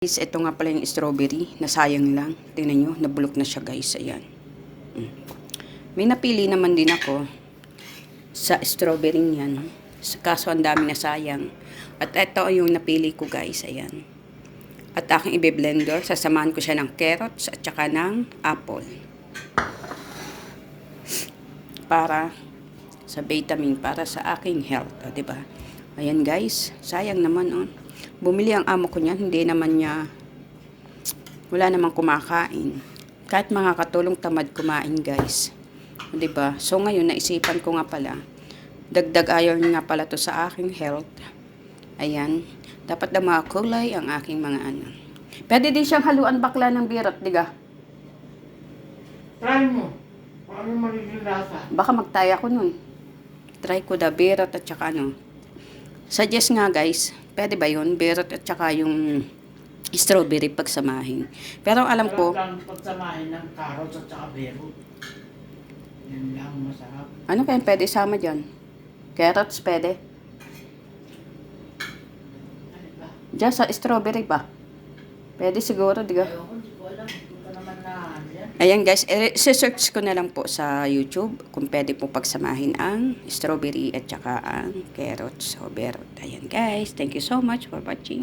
Guys, ito nga pala yung strawberry. Nasayang lang. Tingnan nyo, nabulok na siya guys. Ayan. May napili naman din ako sa strawberry niyan. Kaso ang dami nasayang. At ito yung napili ko guys. Ayan. At aking i-blender. Sasamahan ko siya ng carrots at saka ng apple. Para sa vitamin, para sa aking health. O, diba? Ayan guys. Sayang naman oh. Bumili ang amo ko niyan, hindi naman niya, wala namang kumakain. Kahit mga katulong tamad kumain guys. Diba? So ngayon, naisipan ko nga pala, dagdag iron nga pala to sa aking health. Ayan. Dapat na mga kulay ang aking mga ano. Pwede din siyang haluan bakla ng birot, diga? Try mo. Kung ano magiging lasa. Baka magtaya ko nun. Try ko da birot at saka ano. Suggest nga guys, pwede ba yun? Berot at saka yung strawberry pagsamahin. Pero alam ko, Sarap lang pagsamahin ng carrots at saka berot. Yan lang masarap. ano kaya pwede sama dyan? Carrots pwede? Ano ba? Diyan sa strawberry ba? Pwede siguro, diga? Ayoko, hindi ko alam. Hindi ko naman na ano yan. Ayan guys, search ko na lang po sa YouTube kung pwede po pagsamahin ang strawberry at saka ang carrots o berot. Ayan guys, thank you so much for watching.